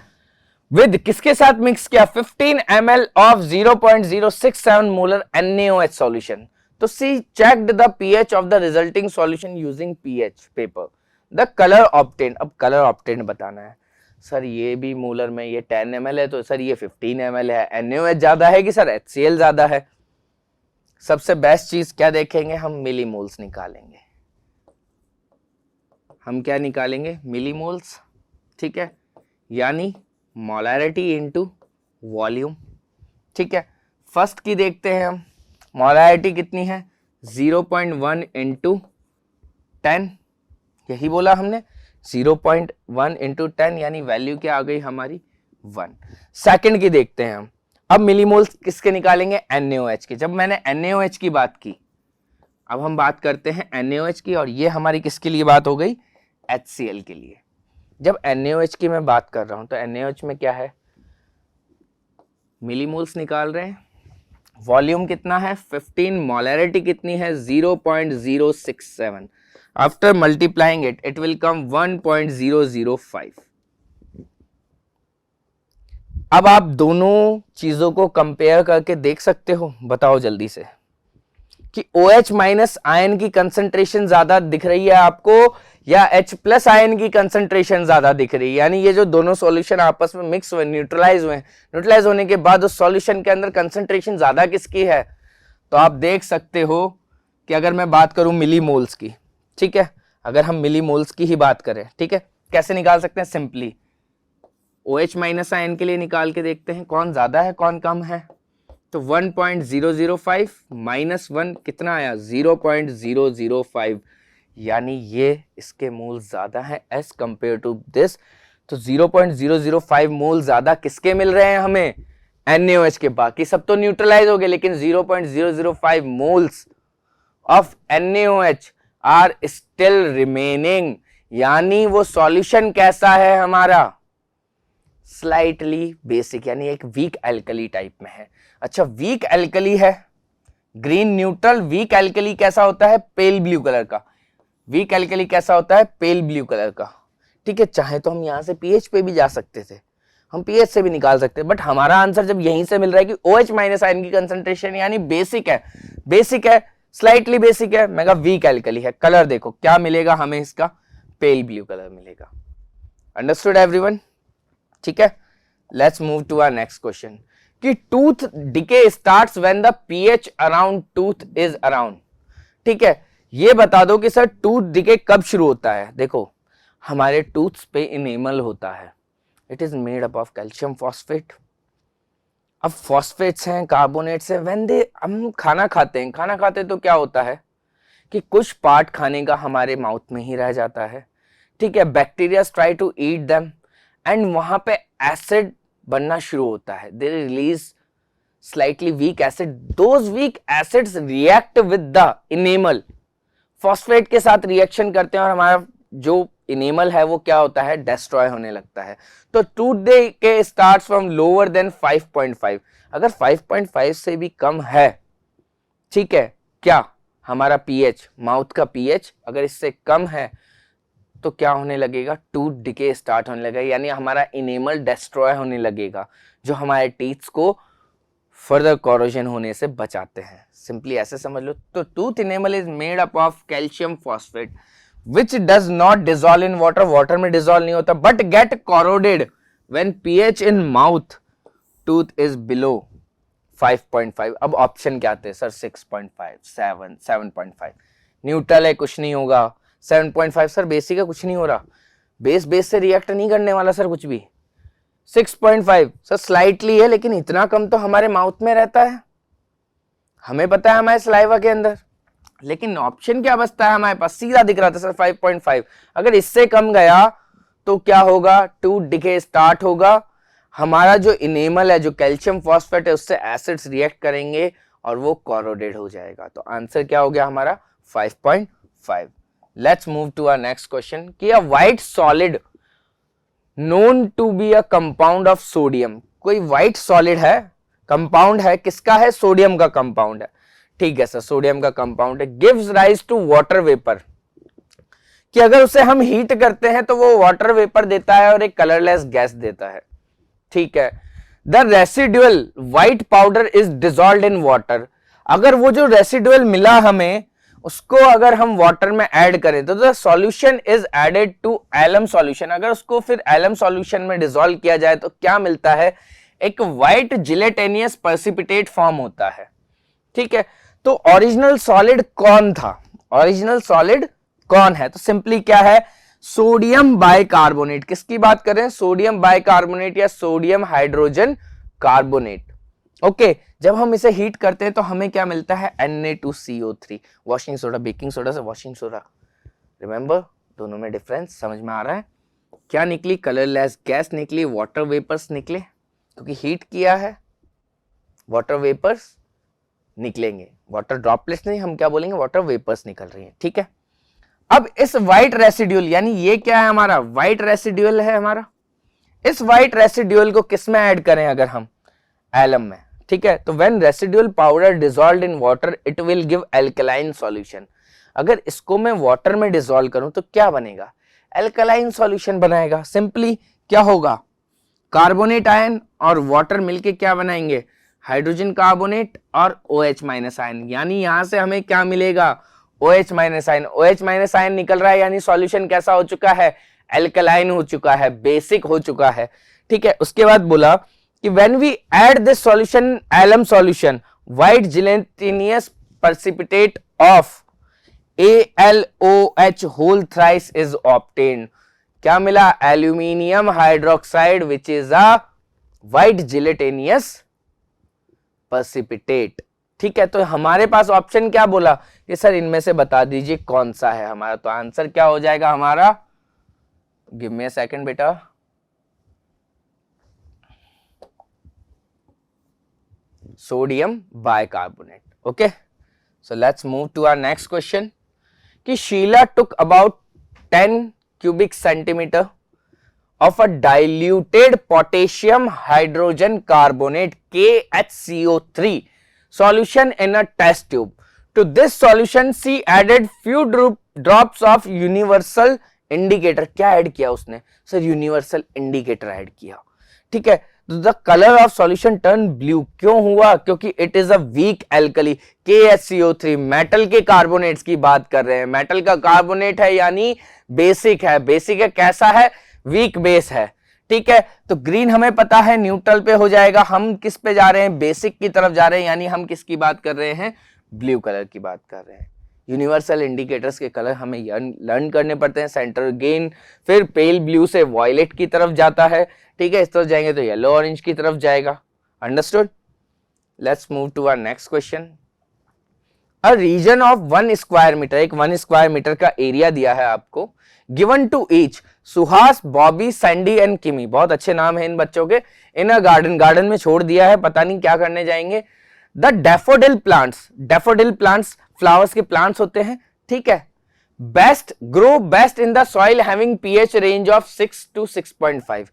विद किसके साथ मिक्स किया? 15 ml of 0.067 molar NaOH solution. तो she checked the pH of the resulting solution using pH paper, the colour obtain. अब कलर ऑब्टेन बताना है। सर ये भी मोलर में ये 10 ml है, तो सर ये 15 ml है, NaOH ज्यादा है कि सर HCl ज्यादा है? सबसे बेस्ट चीज क्या देखेंगे हम? मिलीमोल्स निकालेंगे। हम क्या निकालेंगे? मिलीमोल्स, ठीक है, यानी मोलैरिटी इनटू वॉल्यूम, ठीक है। फर्स्ट की देखते हैं हम, मोलैरिटी कितनी है? 0.1 इंटू 10, यही बोला हमने, 0.1 इंटू 10, यानी वैल्यू क्या आ गई हमारी? 1। सेकंड की देखते हैं हम। अब मिलीमोल्स किसके निकालेंगे? NaOH के। जब मैंने NaOH की बात की, अब हम बात करते हैं NaOH की, और ये हमारी किसके लिए बात हो गई? HCl के लिए। जब NaOH की मैं बात कर रहा हूं तो NaOH में क्या है? मिलीमोल्स निकाल रहे हैं, वॉल्यूम कितना है 15, मोलैरिटी कितनी है 0.067, after multiplying it will come 1.005। अब आप दोनों चीजों को कंपेयर करके देख सकते हो, बताओ जल्दी से कि OH माइनस आयन की कंसंट्रेशन ज्यादा दिख रही है आपको या H प्लस आयन की कंसंट्रेशन ज्यादा दिख रही है। यानी ये जो दोनों सॉल्यूशन आपस में मिक्स हुए, न्यूट्रलाइज हुए, न्यूट्रलाइज होने के बाद उस सॉल्यूशन के अंदर कंसंट्रेशन ज्यादा किसकी है, तो आप देख सकते हो कि अगर मैं बात करूं मिलीमोल्स की, ठीक है, अगर हम मिलीमोल्स की ही बात करें, ठीक है, कैसे निकाल सकते हैं, सिंपली OH माइनस आयन के लिए निकाल के देखते हैं कौन ज्यादा है कौन कम है। तो 1.005 माइनस 1 कितना आया 0.005, यानी ये इसके मोल ज्यादा है एज कंपेयर टू दिस। तो 0.005 मोल ज्यादा किसके मिल रहे हैं हमें, NaOH के। बाकी सब तो न्यूट्रलाइज हो गए, लेकिन 0.005 moles of NaOH are still remaining. यानी वो सॉल्यूशन कैसा है हमारा, स्लाइटली बेसिक, यानी एक वीक एल्कली टाइप में है। अच्छा, वीक एल्कली है, ग्रीन न्यूट्रल। वीक एल्कली कैसा होता है, पेल ब्लू कलर का। वीक एल्कली कैसा होता है, पेल ब्लू कलर का। ठीक है, चाहे तो हम यहां से पीएच पे भी जा सकते थे, हम पीएच से भी निकाल सकते हैं, बट हमारा आंसर जब यहीं से मिल रहा है कि OH माइनस आयन की कंसंट्रेशन यानी बेसिक है, बेसिक है, स्लाइटली बेसिक है, मेगा वीक एल्कली है। कलर देखो क्या मिलेगा हमें, इसका पेल ब्लू कलर मिलेगा। अंडरस्टूड एवरीवन, ठीक है। Let's move to our next question कि tooth decay starts when the pH around tooth is around. ठीक है, ये बता दो कि सर टूथ डिके कब शुरू होता है। देखो, हमारे टूथ्स पे इनेमल होता है, it is made up of calcium phosphate. अब फॉस्फेट्स हैं, कार्बोनेट्स हैं, व्हेन दे, हम खाना खाते हैं, खाना खाते तो क्या होता है कि कुछ पार्ट खाने का हमारे माउथ में ही रह जाता है। ठीक है, bacteria try to eat them and वहां पे एसिड बनना शुरू होता है, they release slightly weak acid, those weak acids react with the enamel, phosphate के साथ रिएक्शन करते हैं और हमारा जो इनेमल है वो क्या होता है, डिस्ट्रॉय होने लगता है। तो tooth decay starts from lower than 5.5, अगर 5.5 से भी कम है, ठीक है, क्या हमारा पीएच, माउथ का पीएच अगर इससे कम है तो क्या होने लगेगा, टूथ डिके स्टार्ट होने लगेगा, यानी हमारा इनेमल डिस्ट्रॉय होने लगेगा, जो हमारे टीथ्स को फर्दर कोरोजन होने से बचाते हैं। सिंपली ऐसे समझ लो। तो tooth enamel is made up of calcium phosphate which does not dissolve in water, water में डिसॉल्व नहीं होता, but get corroded when pH in mouth tooth is below 5.5। अब ऑप्शन क्या आते हैं सर, 6.5, 7, 7.5, न्यूट्रल है कुछ नहीं होगा, 7.5 सर बेसिक है कुछ नहीं हो रहा, बेस बेस से रिएक्ट नहीं करने वाला सर कुछ भी, 6.5 सर स्लाइटली है, लेकिन इतना कम तो हमारे माउथ में रहता है, हमें पता है हमारे सलाइवा के अंदर, लेकिन ऑप्शन क्या बचता है हमारे पास, सीधा दिख रहा था सर 5.5। अगर इससे कम गया तो क्या होगा, टूथ डिके स्टार्ट होगा, हमारा जो इनेमल है, जो कैल्शियम फॉस्फेट है, उससे एसिड्स रिएक्ट करेंगे और वो कोरोडेड हो जाएगा। तो आंसर क्या हो गया हमारा 5.5। Let's move to our next question कि a white solid known to be a compound of sodium, कोई व्हाइट सॉलिड है, कंपाउंड है, किसका है, सोडियम का कंपाउंड है। ठीक है सर, सोडियम का कंपाउंड है, gives rise to water vapour, कि अगर उसे हम हीट करते हैं तो वो वाटर वेपर देता है और एक कलरलेस गैस देता है। ठीक है, the residual white powder is dissolved in water, अगर वो जो रेसिडुअल मिला हमें उसको अगर हम वाटर में ऐड करें तो the solution is added to alum solution, अगर उसको फिर एलम सॉल्यूशन में डिसॉल्व किया जाए तो क्या मिलता है, एक व्हाइट जिलेटेनियस प्रेसिपिटेट फॉर्म होता है। ठीक है, तो ओरिजिनल सॉलिड कौन था, ओरिजिनल सॉलिड कौन है, तो सिंपली क्या है, सोडियम बाइकार्बोनेट। किसकी बात करें, सोडियम बाइकार्बोनेट या सोडियम हाइड्रोजन कार्बोनेट। ओके, जब हम इसे हीट करते हैं तो हमें क्या मिलता है, Na2CO3, washing soda, baking soda से वॉशिंग सोडा, रिमेंबर दोनों में डिफरेंस समझ में आ रहा है। क्या निकली, कलरलेस गैस निकली, वाटर वेपर्स निकले, क्योंकि हीट किया है, वाटर वेपर्स निकलेंगे, वाटर ड्रॉपलेट्स नहीं, हम क्या बोलेंगे, वाटर वेपर्स निकल रही हैं। ठीक है, अब इस व्हाइट रेसिड्यूल, यानी ये क्या है हमारा, व्हाइट रेसिड्यूल है हमारा, इस व्हाइट रेसिड्यूल को किस में ऐड करें, अगर हम एलम में, ठीक है। तो when residual powder dissolved in water it will give alkaline solution. अगर इसको मैं वाटर में डिसॉल्व करूं तो क्या बनेगा, एल्कलाइन सॉल्यूशन बनाएगा। सिंपली क्या होगा, कार्बोनेट आयन और वाटर मिलके क्या बनाएंगे, हाइड्रोजन कार्बोनेट और OH माइनस आयन, यानी यहां से हमें क्या मिलेगा, OH minus ion. OH minus ion निकल रहा है यानी सॉल्यूशन कैसा हो चुका है, एल्कलाइन हो चुका है, बेसिक हो चुका है, ठीक है। उसके बाद बोला कि when we add this solution alum solution white gelatinous precipitate of AlOH whole thrice is obtained। क्या मिला, aluminium hydroxide which is a white gelatinous precipitate। ठीक है, तो हमारे पास ऑप्शन क्या बोला कि सर इनमें से बता दीजिए कौन सा है हमारा, तो आंसर क्या हो जाएगा हमारा, गिव मी अ सेकंड बेटा, sodium bicarbonate. Okay, so let's move to our next question कि Sheela took about 10 cubic centimeter of a diluted potassium hydrogen carbonate KHCO3 solution in a test tube. To this solution she added few drops of universal indicator। क्या add किया उसने, sir universal indicator add किया, ठीक है। तो the colour of solution turn blue, क्यों हुआ, क्योंकि it is a weak alkali. KHCO3 metal के कार्बोनेट्स की बात कर रहे हैं, मेटल का कार्बोनेट है यानी बेसिक है, बेसिक है कैसा है, वीक बेस है, ठीक है। तो ग्रीन हमें पता है न्यूट्रल पे हो जाएगा, हम किस पे जा रहे हैं, बेसिक की तरफ जा रहे हैं, यानी हम किसकी बात कर रहे हैं, ब्लू कलर की बात कर रहे हैं। यूनिवर्सल इंडिकेटर्स के कलर हमें लर्न करने पड़ते हैं, सेंटर गेन, फिर पेल ब्लू से वॉयलेट की तरफ जाता है, ठीक है, इस तरफ जाएंगे तो येलो ऑरेंज की तरफ जाएगा। Understood, let's move to our next question. A region of 1 square metre, एक 1 स्क्वायर मीटर का एरिया दिया है आपको, given to each Suhas, Bobby, Sandy and Kimi, बहुत अच्छे नाम है इन बच्चों के, इन अ गार्डन, गार्डन में छोड़ दिया है, पता नहीं क्या करने जाएंगे। The daffodil plants, daffodil plants flowers के प्लांट्स होते हैं, ठीक है, best grow best in the soil having pH range of 6 to 6.5,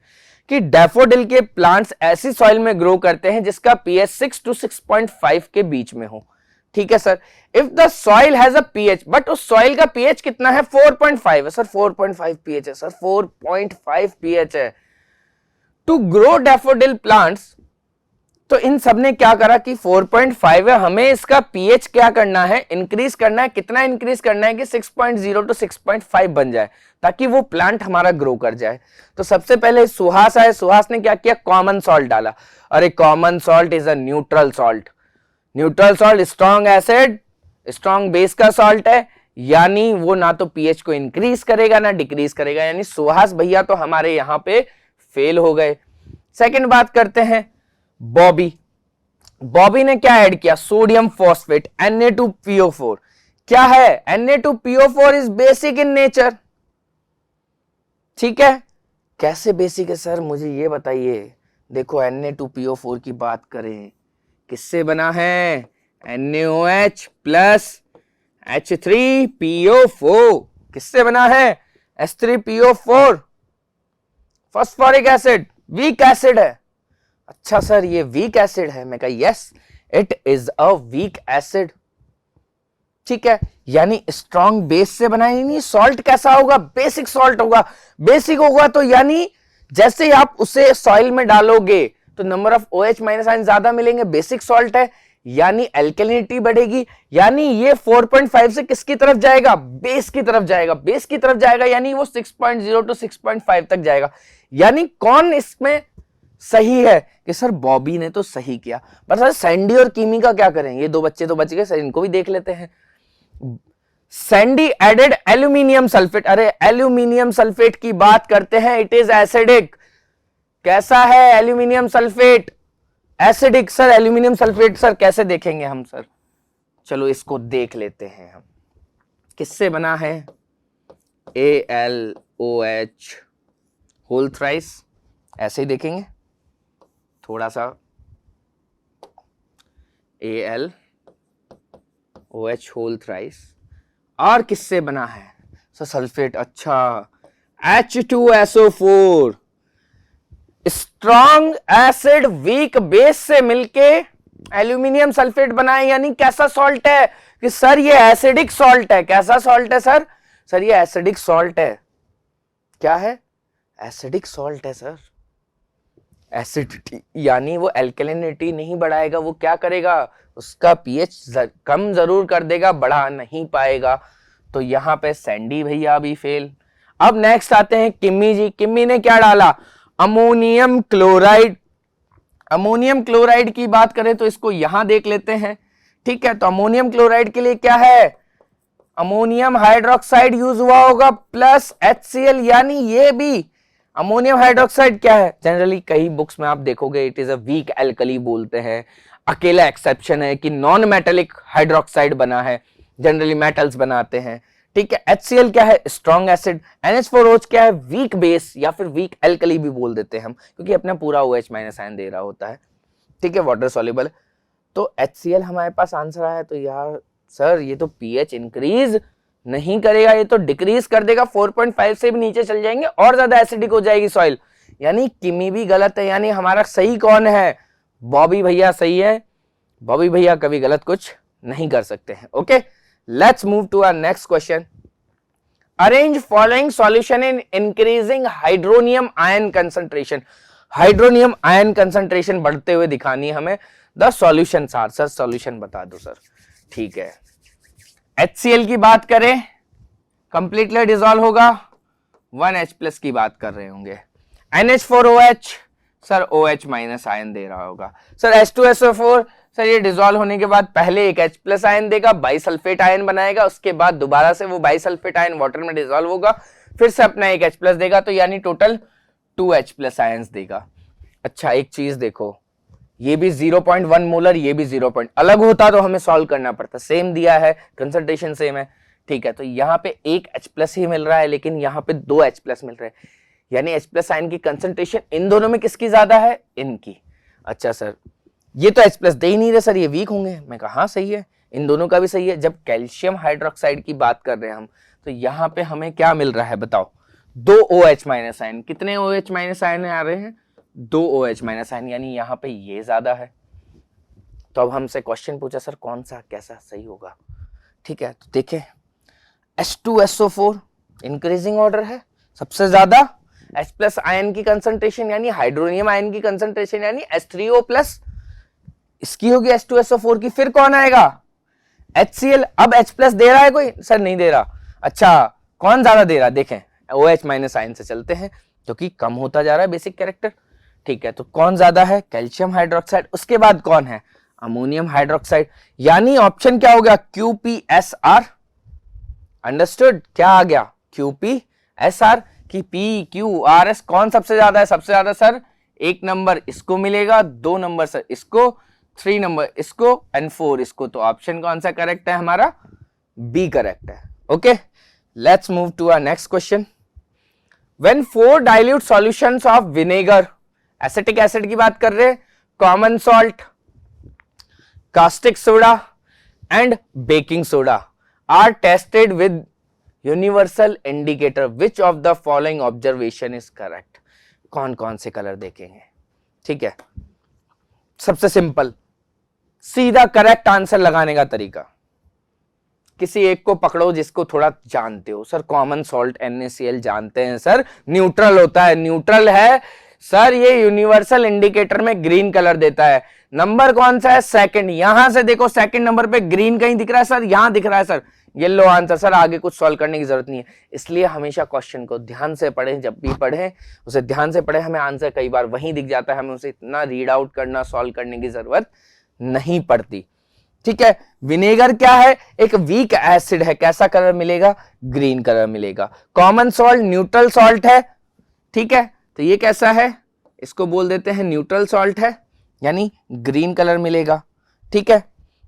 कि डैफोडिल के प्लांट्स ऐसी सॉइल में ग्रो करते हैं जिसका pH 6 to 6.5 के बीच में हो, ठीक है sir. If the soil has a pH, but उस सॉइल का pH कितना है, 4.5 है सर, 4.5 pH है सर, 4.5 pH है। टू ग्रो डैफोडिल प्लांट्स, तो इन सब ने क्या करा कि 4.5 है, हमें इसका pH क्या करना है, इंक्रीज करना है। कितना इंक्रीज करना है कि 6.0 to 6.5 बन जाए, ताकि वो प्लांट हमारा ग्रो कर जाए। तो सबसे पहले सुहास आए, सुहास ने क्या किया, कॉमन सॉल्ट डाला। अरे common salt is a neutral salt, neutral salt strong acid, strong base का सॉल्ट है, यानी वो ना तो pH को इंक्रीज करेगा ना डिक्रीज करेगा, यानी सुहास भैया तो हमारे यहां पे फेल हो गए। सेकंड बात करते हैं बॉबी, बॉबी ने क्या ऐड किया, सोडियम फॉस्फेट Na2PO4। क्या है, Na2PO4 is basic in nature, ठीक है। कैसे बेसिक है सर, मुझे ये बताइए। देखो Na2PO4 की बात करें, किससे बना है, NaOH प्लस H3PO4, किससे बना है, H3PO4, phosphoric acid, week acid है। अच्छा सर ये वीक एसिड है, मैं कहा yes it is a weak acid, ठीक है, यानी स्ट्रॉन्ग बेस से बना ही नहीं। सॉल्ट कैसा होगा, बेसिक सॉल्ट होगा, बेसिक होगा तो यानी जैसे ही आप उसे सॉइल में डालोगे तो number of OH minus ion ज्यादा मिलेंगे, बेसिक सॉल्ट है यानी एल्कलिनिटी बढ़ेगी, यानी ये 4.5 से किसकी तरफ जाएगा, बेस की तरफ जाएगा, बेस की तरफ जाएगा, यानी वो 6.0 to 6.5 तक जाएगा। यानी कौन इसमें सही है कि सर बॉबी ने तो सही किया, पर सर सैंडी और कीमी का क्या करें, ये दो बच्चे तो बच गए सर, इनको भी देख लेते हैं। सैंडी एडेड एल्यूमिनियम सल्फेट, अरे एल्यूमिनियम सल्फेट की बात करते हैं, इट इज एसिडिक। कैसा है aluminium sulphate, acidic. Sir aluminium sulphate sir कैसे देखेंगे हम सर, चलो इसको देख लेते हैं हम, किससे बना है, AlOH होल थ्राइस, ऐसे ही देखेंगे थोड़ा सा, AlOH होल थ्राइस, और किससे बना है सर, सल्फेट, अच्छा H2SO4, strong acid weak base से मिलके एल्यूमिनियम सल्फेट बना है, यानी कैसा सॉल्ट है कि सर ये एसिडिक सॉल्ट है। कैसा सॉल्ट है सर? सर ये एसिडिक सॉल्ट है। क्या है? एसिडिक सॉल्ट है सर। एसिडिटी यानी वो एल्कलिनिटी नहीं बढ़ाएगा, वो क्या करेगा? उसका पीएच कम जरूर कर देगा, बढ़ा नहीं पाएगा। तो यहां पे सैंडी भैया भी फेल। अब नेक्स्ट आते हैं किम्मी जी। किम्मी ने क्या डाला? Ammonium chloride. अमोनियम क्लोराइड की बात करें तो इसको यहां देख लेते हैं। ठीक है, तो अमोनियम क्लोराइड के लिए क्या है? अमोनियम हाइड्रोक्साइड यूज हुआ होगा प्लस HCl, यानी ये भी अमोनियम हाइड्रोक्साइड क्या है? जनरली कई बुक्स में आप देखोगे it is a weak alkali बोलते हैं। अकेला एक्सेप्शन है कि नॉन मेटेलिक हाइड्रोक्साइड बना है, जनरली मेटल्स बनाते हैं। ठीक है, HCl क्या है? Strong acid. NH4OH क्या है? वीक बेस या फिर वीक एल्कली भी बोल देते हैं हम, क्योंकि अपना पूरा OH माइनस आयन दे रहा होता है। ठीक है, वाटर सॉल्युबल। तो HCl हमारे पास आंसर आया। तो यार सर ये तो पीएच इंक्रीज नहीं करेगा, ये तो डिक्रीज कर देगा, 4.5 से भी नीचे चल जाएंगे और ज्यादा एसिडिक हो जाएगी सॉइल। यानी किमी भी गलत है। यानी हमारा सही कौन है? बॉबी भैया सही है। बॉबी भैया कभी गलत कुछ नहीं कर सकते हैं। Okay, let's move to our next question. Arrange following solution in increasing hydronium ion concentration. Hydronium ion concentration बढ़ते हुए दिखानी है हमें। The solution are. Sir solution बता दो सर। ठीक है, HCl की बात करें कंप्लीटली डिसॉल्व होगा, 1H+ की बात कर रहे होंगे। NH4OH sir OH minus ion दे रहा होगा। सर H2SO4 सर ये डिसॉल्व होने के बाद पहले एक H+ आयन देगा, बाइसल्फेट आयन बनाएगा, उसके बाद दोबारा से वो बाइसल्फेट आयन वाटर में डिसॉल्व होगा, फिर से अपना एक H+ देगा, तो यानी टोटल 2H+ आयंस देगा। अच्छा एक चीज देखो, ये भी 0.1 मोलर, ये भी 0. अलग होता तो हमें सॉल्व करना पड़ता। सेम दिया है, कंसंट्रेशन सेम है। ठीक है, तो यहाँ पे एक H+ ही मिल रहा है, लेकिन यहाँ पे 2 H+ मिल रहे हैं, यानी H+ आयन की कंसंट्रेशन इन दोनों में किसकी ज्यादा है? इनकी। अच्छा सर ये तो H+ दे ही नहीं रहे सर, ये वीक होंगे। मैं कहा हाँ सही है, इन दोनों का भी सही है। जब कैल्शियम हाइड्रोक्साइड की बात कर रहे हैं हम, तो यहाँ पे हमें क्या मिल रहा है बताओ? 2 OH- आयन। कितने OH- आयन आ रहे हैं? 2 OH- आयन, यानी यहाँ पे ये ज्यादा है। तो अब हमसे क्वेश्चन पूछा सर कौन सा कैसा सही होगा। ठीक है, तो देखें H2SO4 इंक्रीजिंग ऑर्डर है, सबसे ज्यादा H+ आयन की कंसंट्रेशन यानी हाइड्रोनियम आयन की कंसंट्रेशन यानी H3O+, इसकी होगी H2SO4 की। फिर कौन आएगा? HCl। अब H+ दे रहा है कोई? सर नहीं दे रहा। अच्छा कौन ज्यादा दे रहा? देखें OH- आयन से चलते हैं, जो कि कम होता जा रहा है बेसिक कैरेक्टर। ठीक है, तो कौन ज्यादा है? Calcium hydroxide. उसके बाद कौन है? Ammonium hydroxide. यानी ऑप्शन क्या हो गया? QPSR। अंडरस्टूड? क्या आ गया? QPSR की PQRS कौन सबसे ज्यादा है? सबसे ज्यादा सर 1 नंबर इसको मिलेगा, 2 नंबर सर इसको, 3 नंबर इसको एंड 4 इसको। तो ऑप्शन कौन सा करेक्ट है? हमारा बी करेक्ट है। Okay, let's move to our next question. When 4 dilute solutions of vinegar, acetic acid की बात कर रहे हैं, common salt, caustic soda and baking soda are tested with universal indicator, which of the following observation is correct? कौन कौन से colour देखेंगे? ठीक है, सबसे सिंपल सीधा करेक्ट आंसर लगाने का तरीका, किसी एक को पकड़ो जिसको थोड़ा जानते हो। सर कॉमन सॉल्ट NaCl जानते हैं सर, न्यूट्रल होता है। न्यूट्रल है सर, ये यूनिवर्सल इंडिकेटर में ग्रीन कलर देता है। नंबर कौन सा है? सेकंड। यहां से देखो सेकंड नंबर पे ग्रीन कहीं दिख रहा है सर, यहां दिख रहा है सर, येलो आंसर। सर आगे कुछ सॉल्व करने की जरूरत नहीं है, इसलिए हमेशा क्वेश्चन को ध्यान से पढ़ें। जब भी पढ़ें उसे ध्यान से पढ़ें, हमें आंसर कई बार वहीं दिख जाता है, हमें उसे इतना रीड आउट करना, सॉल्व करने की जरूरत नहीं पड़ती। ठीक है, विनेगर क्या है? एक वीक एसिड है। कैसा कलर मिलेगा? ग्रीन कलर मिलेगा। कॉमन सॉल्ट न्यूट्रल सॉल्ट है। ठीक है, तो ये कैसा है? इसको बोल देते हैं न्यूट्रल सॉल्ट है, यानी ग्रीन कलर मिलेगा। ठीक है,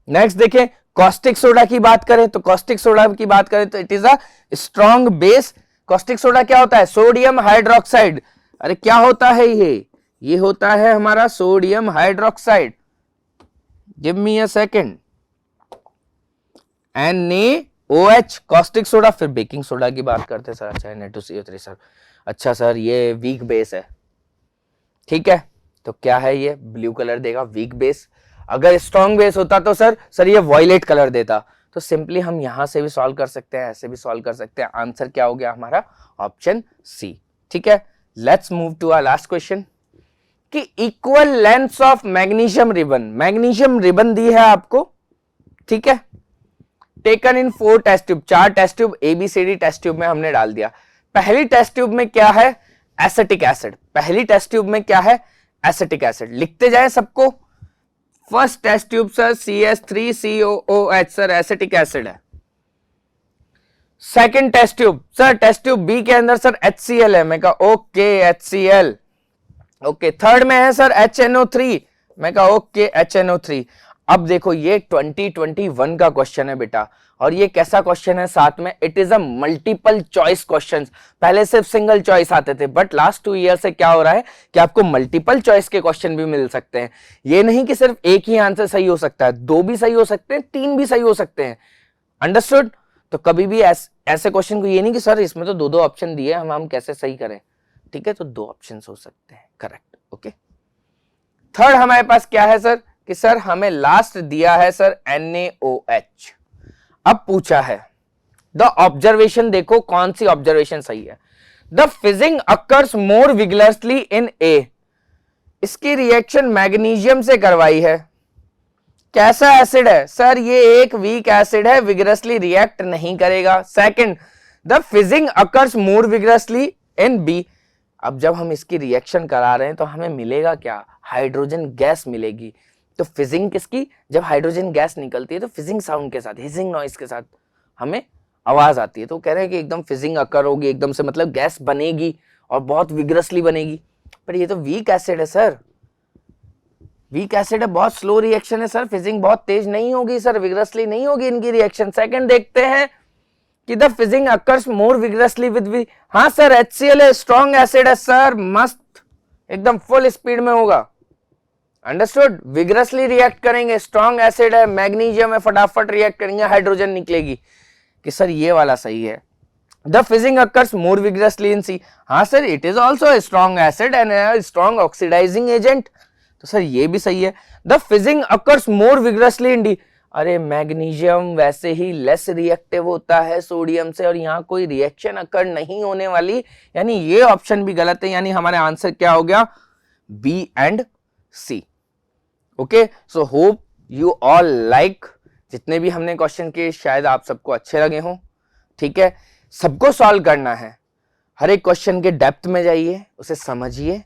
नेक्स्ट देखें, कॉस्टिक सोडा की बात करें तो कॉस्टिक सोडा की बात करें तो it is a strong base. Caustic soda क्या होता है? Sodium hydroxide. अरे क्या होता है ये होता है हमारा sodium hydroxide. Give me a second. NaOH caustic soda. फिर बेकिंग सोडा की बात करते हैं सर। अच्छा Na2CO3 सर। अच्छा सर ये वीक बेस है। ठीक है, तो क्या है? ये ब्लू कलर देगा, वीक बेस। अगर स्ट्रॉन्ग बेस होता तो सर ये वॉयलेट कलर देता। तो सिंपली हम यहां से भी सॉल्व कर सकते हैं, ऐसे भी सॉल्व कर सकते हैं। आंसर क्या हो गया हमारा? Option C. ठीक है, let's move to our last question कि equal lengths of magnesium ribbon, magnesium ribbon दी है आपको, ठीक है, taken in 4 test tube, 4 test tube ABCD test tube में हमने डाल दिया। पहली टेस्ट ट्यूब में क्या है? Acetic acid. पहली टेस्ट ट्यूब में क्या है? Acetic acid. लिखते जाए सबको। First test tube sir CH3COOH, sir acetic acid है। Second test tube sir, test tube B के अंदर सर HCl है। मैं कहा ओके HCl, ओके। थर्ड में है सर HNO3, मैं कहा ओके HNO3। अब देखो ये 2021 का क्वेश्चन है बेटा, और ये कैसा क्वेश्चन है? साथ में it is a multiple choice question. पहले सिर्फ सिंगल चॉइस आते थे, बट लास्ट 2 ईयर से क्या हो रहा है कि आपको मल्टीपल चॉइस के क्वेश्चन भी मिल सकते हैं। ये नहीं कि सिर्फ एक ही आंसर सही हो सकता है, 2 भी सही हो सकते हैं, 3 भी सही हो सकते हैं। अंडरस्टूड? तो कभी भी ऐसे क्वेश्चन को ये नहीं कि सर इसमें तो 2-2 ऑप्शन दिए, हम कैसे सही करें? ठीक है, तो 2 ऑप्शन हो सकते हैं, करेक्ट। ओके, थर्ड हमारे पास क्या है सर कि सर हमें लास्ट दिया है सर NaOH। अब पूछा है द ऑब्जर्वेशन, देखो कौन सी ऑब्जर्वेशन सही है। The fizzing occurs more vigorously in A, इसकी रिएक्शन मैग्नीशियम से करवाई है। कैसा एसिड है सर? ये एक वीक एसिड है, विगरसली रिएक्ट नहीं करेगा। Second, the fizzing occurs more vigorously in B। अब जब हम इसकी रिएक्शन करा रहे हैं तो हमें मिलेगा क्या? हाइड्रोजन गैस मिलेगी। तो फिजिंग किसकी? जब हाइड्रोजन गैस निकलती है तो फिजिंग साउंड के साथ, हिजिंग नॉइस के साथ हमें आवाज आती है। तो कह रहे हैं कि एकदम फिजिंग अकर होगी, एकदम से मतलब गैस बनेगी और बहुत विगरसली बनेगी। पर ये तो वीक एसिड है सर, वीक एसिड है, बहुत स्लो रिएक्शन है सर, फिजिंग बहुत तेज नहीं होगी सर, विगरसली नहीं होगी इनकी रिएक्शन। सेकंड देखते हैं कि the fizzing occurs more vigorously with हाँ सर HCl है, स्ट्रॉन्ग एसिड है सर, मस्त एकदम फुल स्पीड में होगा। अंडरस्टूड? विगरसली रिएक्ट करेंगे, स्ट्रॉन्ग एसिड है, मैग्नीशियम है, फटाफट रिएक्ट करेंगे, हाइड्रोजन निकलेगी। कि सर ये वाला सही है। The fizzing occurs more vigorously in C, हाँ sir it is also a strong acid and a strong oxidizing agent, तो सर ये भी सही है। The fizzing occurs more vigorously in D, अरे मैग्नीशियम वैसे ही लेस रिएक्टिव होता है सोडियम से, और यहाँ कोई रिएक्शन अकर नहीं होने वाली, यानी ये ऑप्शन भी गलत है। यानी हमारे आंसर क्या हो गया? B and C। Okay, so hope you all like, जितने भी हमने क्वेश्चन किए शायद आप सबको अच्छे लगे हों। ठीक है, सबको सॉल्व करना है, हर एक क्वेश्चन के डेप्थ में जाइए, उसे समझिए।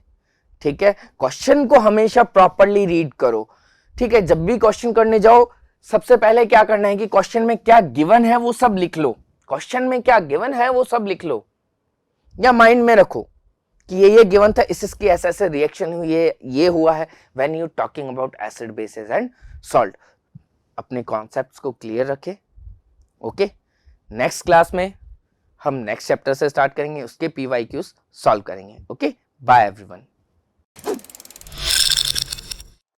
ठीक है, क्वेश्चन को हमेशा प्रॉपरली रीड करो। ठीक है, जब भी क्वेश्चन करने जाओ सबसे पहले क्या करना है कि क्वेश्चन में क्या गिवन है वो सब लिख लो। क्वेश्चन में क्या गिवन है वो सब लिख लो, या माइंड में रखो कि ये गिवन था, इसकी ऐसे ऐसे रिएक्शन हुई, ये हुआ है। When you talking about acid basis and salt, अपने कॉन्सेप्ट्स को क्लियर रखें। ओके, नेक्स्ट क्लास में हम नेक्स्ट चैप्टर से स्टार्ट करेंगे, उसके PYQs सॉल्व करेंगे। Okay, bye everyone.